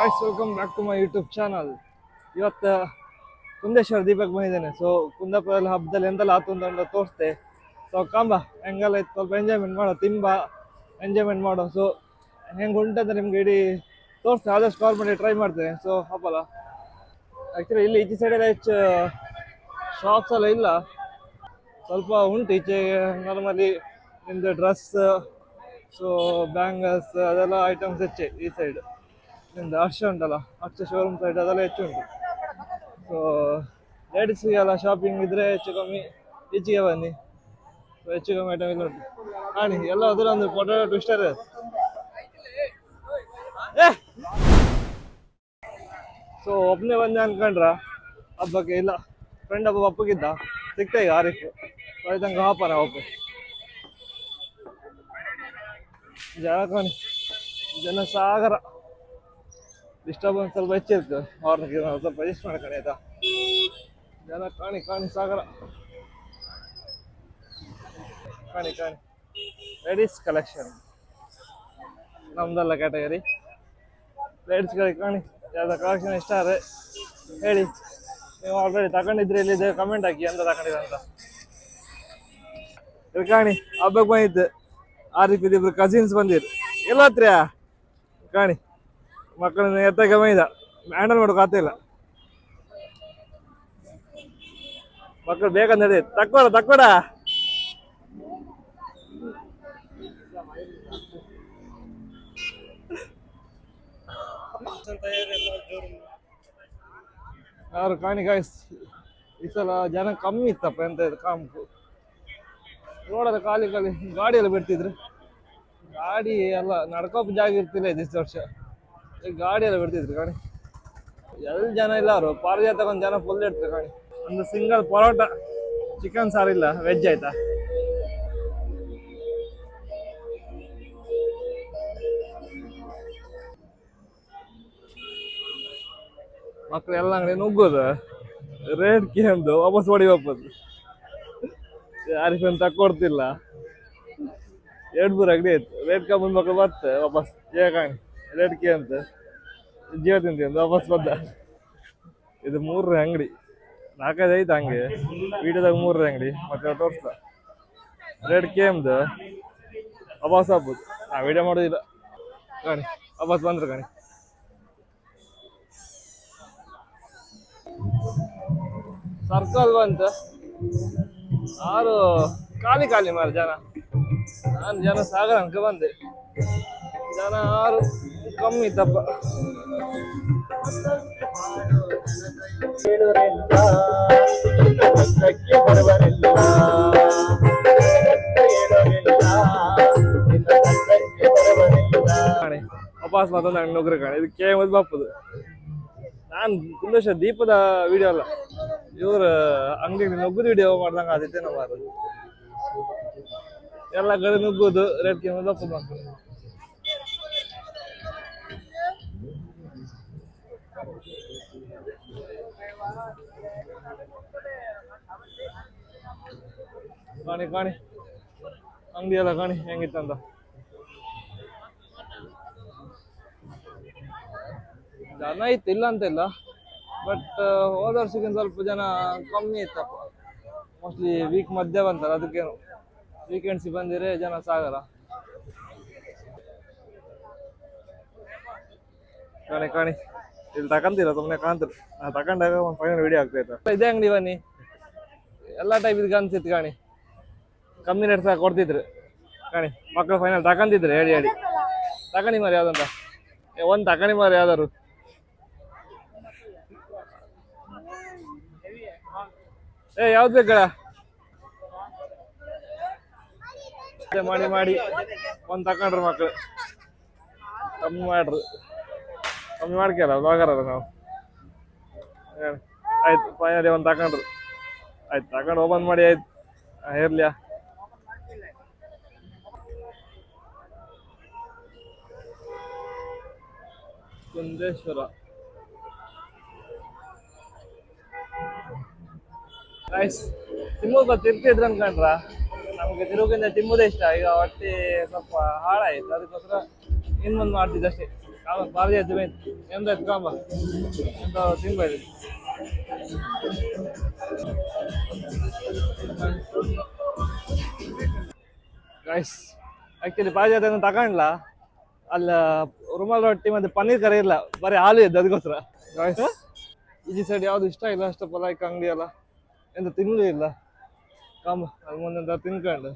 Guys, welcome back to my YouTube channel. ಇವತ್ತು ಕುಂದೇಶ್ವರ ದೀಪಕ್ಕೆ ಬಂದಿದ್ದೇನೆ. So ಕುಂದಾಪುರದಲ್ಲಿ ಹಬ್ಬದಲ್ಲಿ ಎಂತೆಲ್ಲ ಆತು ಅಂತ ತೋರಿಸ್ತೆ. ಸೊ ಕಂಬ ಹೆಂಗೆಲ್ಲ ಇತ್ತು, ಸ್ವಲ್ಪ ಎಂಜಾಯ್ಮೆಂಟ್ ಮಾಡೋ, ಎಂಜಾಯ್ಮೆಂಟ್ ಮಾಡೋ. ಸೊ ಹೆಂಗೆ ಉಂಟಂತ ನಿಮ್ಗೆ ಇಡೀ ತೋರಿಸ್ತೆ, ಆದಷ್ಟು ಕಾಲ್ ಮಾಡಿ ಟ್ರೈ ಮಾಡ್ತೇನೆ. ಸೊ ಹಬ್ಬಲ್ಲ ಆ್ಯಕ್ಚುಲಿ ಇಲ್ಲಿ ಈಚೆ ಸೈಡೆಲ್ಲ ಹೆಚ್ಚು ಶಾಪ್ಸ್ ಎಲ್ಲ ಇಲ್ಲ, ಸ್ವಲ್ಪ ಉಂಟು ಈಚೆ. ನಾರ್ಮಲಿ ನಿಮ್ಮದು ಡ್ರೆಸ್, ಸೊ ಬ್ಯಾಂಗಲ್ಸ್ ಅದೆಲ್ಲ ಐಟಮ್ಸ್ ಹೆಚ್ಚೆ ಈ ಸೈಡ್. ನಿಮ್ದು ಹರ್ಷ ಉಂಟಲ್ಲ, ಹರ್ಷ ಶೋರೂಮ್ ಸೈಡ್ ಅದೆಲ್ಲ ಹೆಚ್ಚು ಉಂಟು. ಸೊ ಲೇಡೀಸ್ಗೆಲ್ಲ ಶಾಪಿಂಗ್ ಇದ್ರೆ ಹೆಚ್ಚು ಕಮ್ಮಿ ಈಚೆಗೆ ಬನ್ನಿ. ಸೊ ಹೆಚ್ಚು ಕಮ್ಮಿ ಐಟಮ್ ಇಲ್ಲ ಉಂಟು. ಕಾಣಿ ಎಲ್ಲ ಅದರ ಒಂದು ಪೊಟೇಟೊ ಟ್ವಿಸ್ಟರ್. ಸೊ ಒಬ್ಬನೇ ಬಂದೆ ಅನ್ಕೊಂಡ್ರ ಹಬ್ಬಕ್ಕೆ? ಇಲ್ಲ, ಫ್ರೆಂಡ್ ಹಬ್ಬ ಹಬ್ಬಕ್ಕಿದ್ದ, ಸಿಗ್ತಾ ಈಗ ಆರಿಫ್ ತನಕ ಹಾಪನ ಒಬ್ಬ ಜನ. ಕಾಣಿ ಜನ ಸಾಗರ. ಡಿಸ್ಟರ್ಬೆನ್ಸ್ ಸ್ವಲ್ಪ ಹೆಚ್ಚಿರ್ತದೆ, ಅವ್ರನ್ನ ಸ್ವಲ್ಪ ಅಡ್ಜಸ್ಟ್ ಮಾಡ್ಕೊಳ್ಳಿ ಆಯ್ತಾ. ಜನ ಕಾಣಿ ಸಾಗರ. ಕಾಣಿ ಲೇಡೀಸ್ ಕಲೆಕ್ಷನ್ ನಮ್ದೆಲ್ಲ ಕ್ಯಾಟಗರಿ. ಲೇಡೀಸ್ಗಳಿಗೆ ಕಾಣಿ ಯಾವ್ದು ಕಲೆಕ್ಷನ್ ಇಷ್ಟ ಆದರೆ ಹೇಳಿ. ನೀವು ಆಲ್ರೆಡಿ ತಗೊಂಡಿದ್ರೆ ಇಲ್ಲಿದೆ ಕಮೆಂಟ್ ಹಾಕಿ ಎಂತ ತಗೊಂಡಿದೆ ಅಂತ. ಇಲ್ಲಿ ಕಾಣಿ ಹಬ್ಬಕ್ಕೆ ಬಂದಿತ್ತು, ಆರಿಫ್ ಇಬ್ರು ಕಸಿನ್ಸ್ ಬಂದಿರು. ಎಲ್ಲ ಹತ್ರ ಕಾಣಿ ಮಕ್ಕಳನ್ನ ಎತ್ತಕ್ಕೆ ಬಂದಿದ್ದ, ಹ್ಯಾಂಡಲ್ ಮಾಡೋಕೆ ಆಗ್ತಿಲ್ಲ. ಮಕ್ಕಳು ಬೇಕಂತ ಹೇಳಿ ತಕ್ಕೋಡ ಯಾರು ಕಾಣಿ ಗಾಯ್ಸ್. ಈ ಸಲ ಜನ ಕಮ್ಮಿ ಇತ್ತಪ್ಪ, ಎಂತ ಇದು ಕಾಂಪು ರೋಡಲ್ಲ ಖಾಲಿ ಗಾಡಿ ಎಲ್ಲ ಬಿಡ್ತಿದ್ರು. ಗಾಡಿ ಎಲ್ಲ ನಡ್ಕೋಪ್ ಜಾಗ ಇರ್ತಿಲ್ಲ ಇದಿಷ್ಟು ವರ್ಷ, ಗಾಡಿ ಎಲ್ಲ ಬಿಡ್ತಿದ್ರು. ಕಾಣಿ ಎಲ್ಲಿ ಜನ ಇಲ್ಲ, ಅವರು ಪಾರ್ಜಾ ತಗೊಂಡು ಜನ ಫುಲ್ ಇಡ್ತಾರೆ. ಕಾಣಿ ಒಂದು ಸಿಂಗಲ್ ಪರೋಟ ಚಿಕನ್ ಸಾರು ಇಲ್ಲ, ವೆಜ್ ಆಯ್ತಾ. ಮಕ್ಳು ಎಲ್ಲ ಅಂಗಡಿ ನುಗ್ಗೋದು, ರೇಟ್ ಕೇಂದು ವಾಪಸ್ ವಾಪಸ್ ಯಾರಿಫನ್ ತಕ್ಕೊಡ್ತಿಲ್ಲ. 2-3 ಅಂಗಡಿ ಆಯ್ತು, ರೇಟ್ ಕಮ್ಮಿ ಮಕ್ಳು ಮತ್ತೆ ವಾಪಸ್ ಕಾಣಿ ರೇಟ್ ಅಂತ ಜೀವ ತಿಂತ ವಾಪಸ್ ಬಂದ. ಇದು 3 ಅಂಗಡಿ, 4-5 ಐತೆ ಹಂಗೆ ವಿಡಿಯೋದಾಗ. 3 ಅಂಗಡಿ ಮತ್ತೆ ತೋರಿಸ್ತ ರೇಟ್ ಕೇಮ್ದು ವಾಪಸ್ ಆಗ್ಬೋದು. ನಾ ವಿಡಿಯೋ ಮಾಡೋದಿಲ್ಲ. ಕಾಣಿ ವಾಪಸ್ ಬಂದ್ರು. ಕಾಣಿ ಸರ್ಕಲ್ ಬಂತು, ಆರು ಖಾಲಿ ಮಾರ ಜನ. ನಾನು ಜನ ಸಾಗರ ಅನ್ಕ ಬಂದೆ, ಜನ ಆರು ಕಮ್ಮಿ ತಪ್ಪ. ವಾಪಸ್ ಮತ್ತೊಂದು ಅಂಗಡಿ ನುಗ್ರೆ. ಕಾಣಿ ಇದು ಕೇಮದ್ ಬಾಪದು. ನಾನು ಕುಂದೇಶ್ವರ ದೀಪದ ವಿಡಿಯೋ ಅಲ್ಲ, ಇವ್ರ ಅಂಗಡಿ ನುಗ್ಗುದು ವಿಡಿಯೋ ಮಾಡ್ದಂಗ ಆದಿತ್ತೆ ನಾವು. ಅದು ಎಲ್ಲ ಕಡೆ ನುಗ್ಗುದು, ರೇಟ್ ಕೇಮದ್ ಬಾಪದು ಮಕ್ಕಳು. ಕಾಣಿ ಅಂಗಡಿ ಎಲ್ಲ ಕಾಣಿ ಹೆಂಗಿತ್ತಂತ. ಜನ ಇತ್ತು, ಇಲ್ಲ ಅಂತ ಇಲ್ಲ, ಬಟ್ ಹೋದ ವರ್ಷಕ್ಕಿಂತ ಸ್ವಲ್ಪ ಜನ ಕಮ್ಮಿ ಇತ್ತಪ್ಪ. ಮೋಸ್ಟ್ಲಿ ವೀಕ್ ಮಧ್ಯೆ ಬಂತಲ್ಲ, ಅದಕ್ಕೇನು ವೀಕೆಂಡ್ಸ್ ಬಂದಿರೆ ಜನ ಸಾಗರ. ಕಾಣಿ ಇಲ್ಲಿ ತಕೊಂತೀರ, ಸುಮ್ಮನೆ ಕಾಣ್ತಿರು. ನಾ ತಕೊಂಡಾಗ ಒಂದು ಫೈನಲ್ ವಿಡಿಯೋ ಆಗ್ತೈತೆ. ಇದೇ ಅಂಗಡಿ ಬನ್ನಿ, ಎಲ್ಲ ಟೈಪ್ ಇದು ಅನ್ಸಿತ್ತು. ಕಾಣಿ ಕಮ್ಮಿ ರೇಟ್ ಸಹ ಕೊಡ್ತಿದ್ರು. ಕಾಣಿ ಮಕ್ಕಳು ಫೈನಲ್ ತಕೊಂತಿದ್ರು, ಹೇಳಿ ತಕೊಂಡಿ ಮಾರಿ ಯಾವ್ದಂತ. ಒಂದು ತಕೊಂಡಿ ಮಾರಿ ಯಾವ್ದಾರು. ಯಾವ್ದು ಬೇಕಳ ಮಾಡಿ ಒಂದು ತಕೊಂಡ್ರು ಮಕ್ಕಳು. ಕಮ್ಮಿ ಮಾಡ್ಕಲ್ಲ ಬ್ಲಾಗರ್ ನಾವು. ಆಯ್ತು ಫೈನಲಿ ಒಂದು ತಕೊಂಡ್ರು. ಆಯ್ತು ತಗೊಂಡು ಓಪನ್ ಮಾಡಿ ಆಯ್ತು. ಇರ್ಲಿಯಾ ಕುಂದೇಶ್ವರ ಗೈಸ್. ತಿಮ್ಮೋದು ತಿರ್ತಿದ್ರು ಅನ್ಕೊಂಡ್ರ? ನಮಗೆ ತಿರುಗಿಂದ ತಿಮ್ಮೋದೇ ಇಷ್ಟ. ಈಗ ಹೊಟ್ಟೆ ಸ್ವಲ್ಪ ಹಾಳಾಯ್ತು, ಅದಕ್ಕೋಸ್ಕರ ಇನ್ನೊಂದು ಮಾಡ್ತಿದ್ದಷ್ಟೇ. ಭಾರಿ ಆಯ್ತು ಮೇನ್ ಎಂದಾಯ್ತು ಕಾಂಬ ಎಂತ ತಿನ್ಬೇಡಿ ಗೈಸ್ ಆಕ್ಚುಲಿ ಪಾರಿಜಾತ ತಗೊಂಡ್ಲ ಅಲ್ಲ ರುಮಾಲ್ ರೊಟ್ಟಿ ಮತ್ತೆ ಪನ್ನೀರ್ ಕರಿ ಇಲ್ಲ ಬರೀ ಹಾಲು ಇದ್ದು ಅದಕ್ಕೋಸ್ಕರ ಗೈಸ್ ಈ ಸೈಡ್ ಯಾವ್ದು ಇಷ್ಟ ಇಲ್ಲ ಅಷ್ಟು ಪಲಾಯ್ಕ ಅಂಗಡಿ ಅಲ್ಲ ಎಂತ ತಿನ್ನಲೂ ಇಲ್ಲ ಕಾಂಬ ಅದು ಮುಂದೆ ತಿನ್ಕೊಂಡು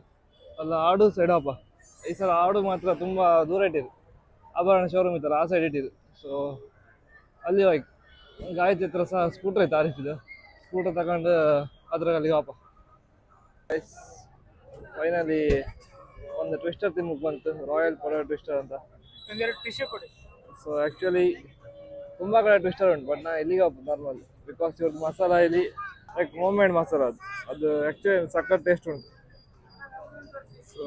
ಅಲ್ಲ ಆಡು ಸೈಡ್ ಹಬ್ಬ ಈ ಸಲ ಆಡು ಮಾತ್ರ ತುಂಬಾ ದೂರ ಇಟ್ಟಿರು ಆಭರಣ ಶೋರೂಮ್ ಇತ್ತಲ್ಲ ಆ ಸೈಡ್ ಇಟ್ಟಿರು ಸೊ ಅಲ್ಲಿ ಹೋಗಿ ಗಾಯತ್ರಿ ಹತ್ರ ಸಹ ಸ್ಕೂಟರ್ ಐತೆ ಆರಿಸಿದ್ದು ಸ್ಕೂಟರ್ ತಗೊಂಡು ಅದ್ರಾಗ ಅಲ್ಲಿಗೆ ವಾಪ ಫೈನಲಿ ಒಂದು ಟ್ವಿಸ್ಟರ್ ತಿನ್ಬೇಕು ಬಂತು ರಾಯಲ್ ಪೊಟೇಟೊ ಟ್ವಿಸ್ಟರ್ ಅಂತ ಟಿಶ್ಯೂ ಕೊಡಿ. ಸೊ ಆ್ಯಕ್ಚುಲಿ ತುಂಬ ಕಡೆ ಟ್ವಿಸ್ಟರ್ ಉಂಟು ಬಟ್ ನಾ ಇಲ್ಲಿಗೆ ಹೋಗ್ಬೋದು ನಾರ್ಮಲ್ ಬಿಕಾಸ್ ಇವ್ರದ್ದು ಮಸಾಲ ಇಲ್ಲಿ ಲೈಕ್ ಹೋಮ್ ಮೇಡ್ ಮಸಾಲ ಅದು ಆ್ಯಕ್ಚುಲಿ ಸಖತ್ ಟೇಸ್ಟ್ ಉಂಟು ಸೊ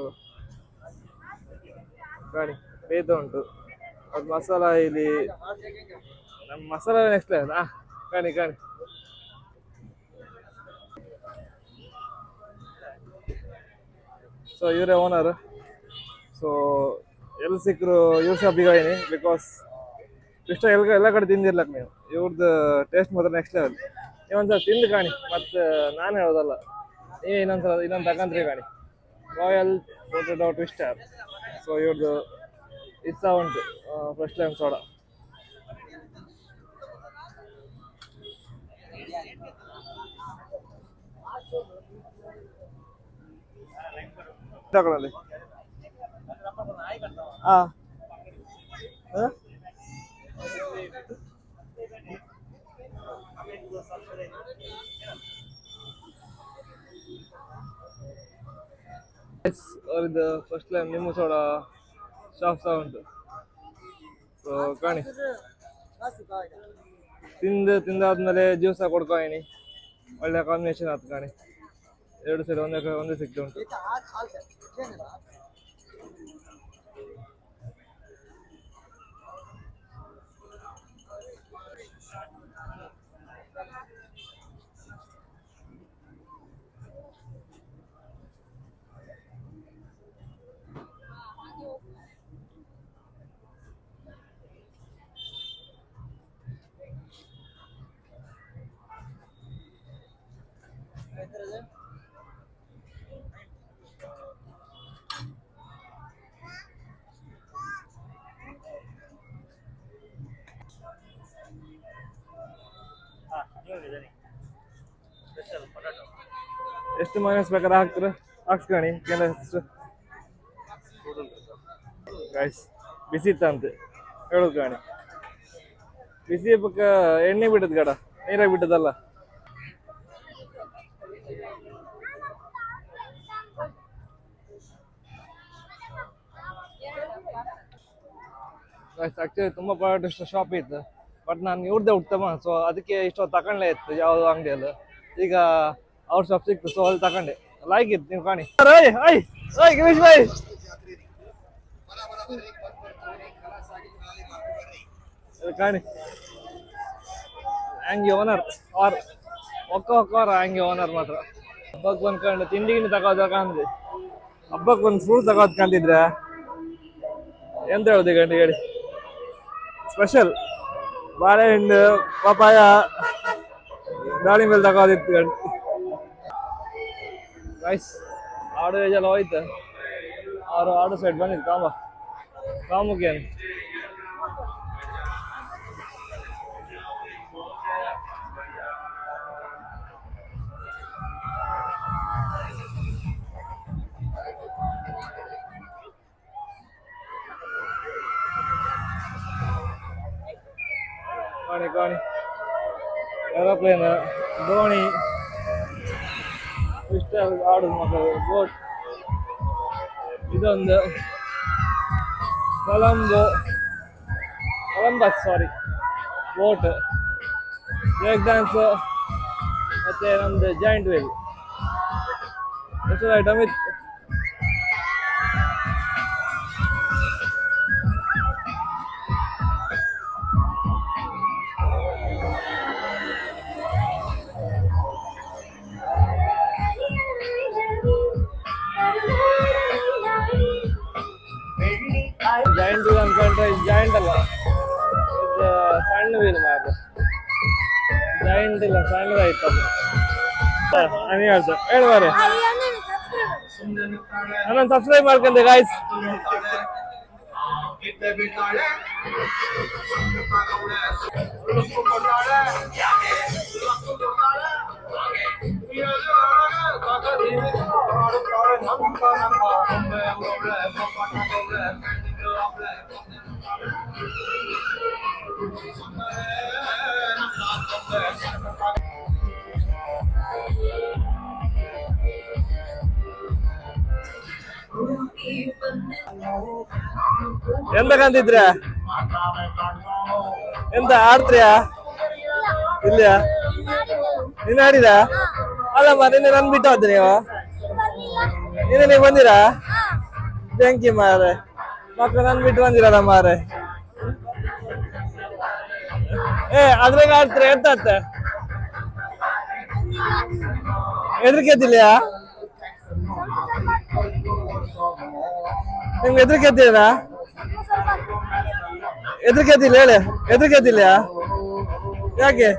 ಕಾಣಿ ಬೇತ ಉಂಟು ಅದು ಮಸಾಲ ಇಲ್ಲಿ ನಮ್ಮ ಮಸಾಲ ನೆಕ್ಸ್ಟ್ ಕಾಣಿ ಕಾಣಿ ಸೊ ಇವರೇ ಓನರ್ ಸೊ ಎಲ್ಲಿ ಸಿಕ್ಕರು ಇವ್ರ ಶಾಪಿಗೆ ಹೋಗಿನಿ ಬಿಕಾಸ್ ಇಷ್ಟ ಎಲ್ಲ ಕಡೆ ತಿಂದಿರ್ಲಕ್ಕ ನೀವು ಇವ್ರದ್ದು ಟೇಸ್ಟ್ ಮಾತ್ರ ನೆಕ್ಸ್ಟ್ ಲೆವೆಲ್ ನೀವೊಂದ್ಸಲ ತಿಂದು ಕಾಣಿ ಮತ್ತು ನಾನು ಹೇಳೋದಲ್ಲ ನೀವೇ ಇನ್ನೊಂದು ತಗೊಂಡ್ರಿ ಕಾಣಿ ರಾಯಲ್ ಪೊಟೇಟೊ ಟ್ವಿಸ್ಟರ್ ಸೊ ಇವ್ರದ್ದು ಇಷ್ಟ ಉಂಟು ಫ್ರೆಶ್ ಲೈಮ್ ಸೋಡಾ ತಗೊಳ್ಳಿ ಹಾಂ ಅವ್ರದ್ದು ಫಸ್ಟ್ ಲೈಮ್ ನಿಮ್ಮ ಸೋಡಾ ಶಾಪ್ ಸಹ ಉಂಟು ಸೊ ಕಾಣಿ ತಿಂದಾದ್ಮೇಲೆ ಜ್ಯೂಸ್ ಸಹ ಕೊಡ್ಕೊಯಿನಿ ಒಳ್ಳೆ ಕಾಂಬಿನೇಷನ್ ಆಯ್ತು ಕಾಣಿ ಎರಡು ಸೈಡ್ ಒಂದೇ ಸಿಕ್ತು ಉಂಟು ಎಷ್ಟು ಮೈನಸ್ ಬೇಕಾದ್ರೆ ಹಾಕ್ತಾರೆ ಹಾಕ್ಸ್ಕೊಣಿ ಎಷ್ಟು ಗೈಸ್ ಬಿಸಿ ಇತ್ತಂತೆ ಹೇಳೋದು ಕಾಣಿ ಬಿಸಿ ಪಕ್ಕ ಎಣ್ಣೆ ಬಿಟ್ಟದ ಗಡ ನೀರಾಗಿ ಬಿಟ್ಟದಲ್ಲ ಗೈಸ್ ಆಕ್ಚುಲಿ ತುಂಬ ಪ್ರಾಡಕ್ಟ್ ಶಾಪ್ ಇತ್ತು ಬಟ್ ನಾನು ಇವ್ರದ್ದೇ ಉತ್ತಮ ಸೊ ಅದಕ್ಕೆ ಇಷ್ಟೊತ್ತು ತಗೊಂಡ್ಲೇ ಇತ್ತು ಯಾವುದು ಅಂಗಡಿಯಲ್ಲಿ ಈಗ ಅವ್ರ ಶಾಪ್ ಸಿಕ್ತು ಸೊ ಅಲ್ಲಿ ತಗೊಂಡೆ ಲೈಕ್ ಇತ್ತು ನೀವು ಕಾಣಿ ಗಿರೀಶ್ ಭಾಯ್ ಕಾಣಿ ಹಂಗೆ ಓನರ್ ಆರ್ ಒಕ್ಕ ಹಂಗೆ ಓನರ್ ಮಾತ್ರ ಹಬ್ಬಕ್ಕೆ ಬಂದ್ಕೊಂಡು ತಿಂಡಿಗಿನ ತಗೋದಕ್ಕಂದ್ರೆ ಹಬ್ಬಕ್ಕೆ ಒಂದು ಫ್ರೂಟ್ ತಗೋದ್ಕೊಂಡಿದ್ರೆ ಎಂತ ಹೇಳೋದು ಗಂಟೆ ಹೇಳಿ ಸ್ಪೆಷಲ್ ಬಾಳೆಹಣ್ಣು ಪಪಾಯ ದಾಳಿಂಬೆ ತಗೋದಿತ್ತು ಗಂಟು ರೈಸ್ ಆಡು ಏಜೆಲ್ಲ ಹೋಯ್ತು ಅವರು ಆಡು ಸೈಡ್ ಬಂದಿದ್ದು ಕಾಮುಕ್ಕೆ ಕಾಣಿ ಏರೋಪ್ಲೇನ್ ದೋಣಿ ಇಷ್ಟ ಆಡುದು ಮಕ್ಕಳು ಬೋಟ್ ಇದೊಂದು ಕೊಲಂಬಸ್ ಬೋಟ್ ಬ್ರೇಕ್ ಡ್ಯಾನ್ಸ್ ಮತ್ತೆ ನಮ್ದು ಜಾಯಿಂಟ್ ವೀಲ್ ಎಷ್ಟು ಐಟಮ್ ಇತ್ತು ಜಾಯಿಂಟ್ ಅನ್ಕೊಂಡ್ರೆ ಜಾಯಿಂಟ್ ಅಲ್ಲ ಸಣ್ಣ ವೀಲ್ ಮಾರ್ರೆ, ಜಾಯಿಂಟ್ ಇಲ್ಲ ಸಣ್ಣದಾಯ್ತು ನೀವು ಹೇಳ್ತ ಹೇಳು ಮಾರೆ. ನನ್ನನ್ನು ಸಬ್ಸ್ಕ್ರೈಬ್ ಮಾಡ್ಕೊಂಡೆ ಗಾಯ್ಸ್. ಎಂತ ಕಂತಿದ್ರ? ಎಂತ ಆಡ್ತೀಯಾ? ಇಲ್ಲಯಾ? ನೀನ್ ಆಡಿದ? ಅಲ್ಲಮ್ಮ ನಿನ್ನೆ ನನ್ ಬಿಟ್ಟು ಹೋದ್ ನೀವು ನೀವು ಬಂದಿರಾ? ಬೆಂಕಿ ಮಾರೆ ಮಕ್ಳು ನನ್ ಬಿಟ್ಟು ಬಂದಿರಲ್ಲ ಮಾರೆ. ಅದ್ರಾಗ ಆಡ್ತೀರ ಎಂತ ಹೆದರಿಕೆ ಎದ್ದಿಲ್ಯಾ? ನಿಮ್ಗೆ ಹೆದರಿಕೆ ಎದ್ದಿಲ್ಲ? ಹೆದರಿಕೆ ಎದ್ದಿಲ್ಲ ಹೇಳಿ, ಹೆದರಿಕೆ ಎದ್ದಿಲ್ಲ ಯಾಕೆ?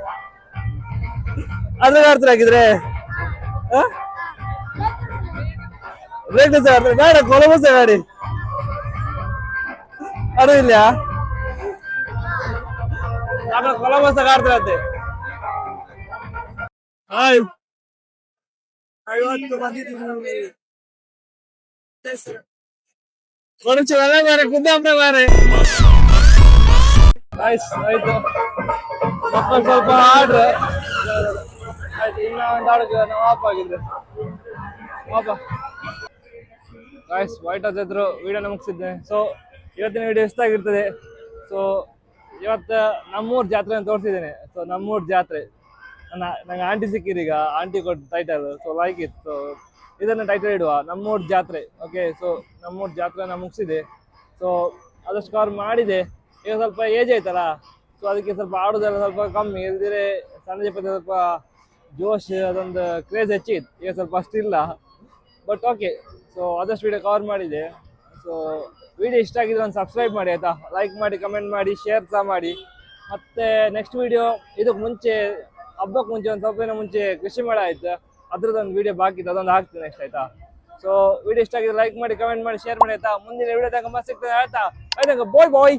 ಅದ್ರಾಗ ಆಡ್ತೀರ ಹಾಗಿದ್ರೆ ರೇಟ್ ಆಡ್ತಾರೆ ಬೇಡ, ಕೊಲಬಸ ಗಾಡಿ ಅದು ಇಲ್ಲ ಕೊಲಬಸ ಆಡ್ತಾರಂತೆ. ಹಾಯ್ కొంచెం అలా మరి కుద్దాం మరి ನೈಸ್ ಆಯ್ತು. ಮಕ್ಕಳು ಸ್ವಲ್ಪ ಆಡ್ರೆ ಆಯ್ತು. ಇನ್ನ ಒಂದು ಆಡಕ್ಕೆ ನಾವು ಆಫ್ ಆಗಿದ್ರೆ ಪಾಪ ಗಾಯ್ಸ್ ವೈಟ್ ಹತ್ತಿದ್ರು ವಿಡಿಯೋನ ಮುಗಿಸಿದ್ದೆ. ಸೊ ಇವತ್ತಿನ ವಿಡಿಯೋ ಇಷ್ಟ ಆಗಿರ್ತದೆ. ಸೊ ಇವತ್ತು ನಮ್ಮೂರು ಜಾತ್ರೆ ತೋರಿಸಿದ್ದೇನೆ. ಸೊ ನಮ್ಮೂರು ಜಾತ್ರೆ ನಂಗೆ ಆಂಟಿ ಸಿಕ್ಕಿದೀಗ, ಆಂಟಿ ಕೊಟ್ಟು ಟೈಟಲ್. ಸೊ ಲೈಕ್ ಇತ್ತು. ಸೊ ಇದನ್ನು ಟೈಟಲ್ ಇಡುವ ನಮ್ಮೂರು ಜಾತ್ರೆ. ಓಕೆ, ಸೊ ನಮ್ಮೂರು ಜಾತ್ರೆನ ಮುಗಿಸಿದೆ. ಸೊ ಆದಷ್ಟು ಕವರ್ ಮಾಡಿದೆ. ಈಗ ಸ್ವಲ್ಪ ಏಜ್ ಆಯ್ತಲ್ಲ, ಸೊ ಅದಕ್ಕೆ ಸ್ವಲ್ಪ ಆಡೋದೆಲ್ಲ ಸ್ವಲ್ಪ ಕಮ್ಮಿ. ಇಲ್ದಿರೆ ಸಂಜೆ ಪದ ಸ್ವಲ್ಪ ಜೋಶ್ ಅದೊಂದು ಕ್ರೇಜ್ ಹೆಚ್ಚಿತ್ತು. ಈಗ ಸ್ವಲ್ಪ ಅಷ್ಟಿಲ್ಲ, ಬಟ್ ಓಕೆ. ಸೊ ಆದಷ್ಟು ವಿಡಿಯೋ ಕವರ್ ಮಾಡಿದೆ. ಸೊ ವಿಡಿಯೋ ಇಷ್ಟ ಆಗಿದ್ರೆ ಒಂದು ಸಬ್ಸ್ಕ್ರೈಬ್ ಮಾಡಿ ಆಯಿತಾ, ಲೈಕ್ ಮಾಡಿ, ಕಮೆಂಟ್ ಮಾಡಿ, ಶೇರ್ ಸಹ ಮಾಡಿ. ಮತ್ತು ನೆಕ್ಸ್ಟ್ ವಿಡಿಯೋ ಇದಕ್ಕೆ ಮುಂಚೆ ಹಬ್ಬಕ್ಕೆ ಮುಂಚೆ ಒಂದು ಸ್ವಲ್ಪ ದಿನ ಮುಂಚೆ ಕೃಷಿ ಮೇಳ ಆಯ್ತು, ಅದ್ರದ್ದೊಂದು ವಿಡಿಯೋ ಬಾಕಿ ಇತ್ತು, ಅದೊಂದು ಹಾಕ್ತೀನಿ ನೆಕ್ಸ್ಟ್ ಆಯ್ತಾ. ಸೊ ವಿಡಿಯೋ ಇಷ್ಟ ಆಗಿದ್ರೆ ಲೈಕ್ ಮಾಡಿ, ಕಮೆಂಟ್ ಮಾಡಿ, ಶೇರ್ ಮಾಡಿ ಆಯ್ತಾ. ಮುಂದಿನ ವಿಡಿಯೋದಾಗ ಸಿಗ್ತದೆ ಆಯ್ತಾ. ಆಯ್ತಾ ಬಾಯ್ ಬಾಯ್.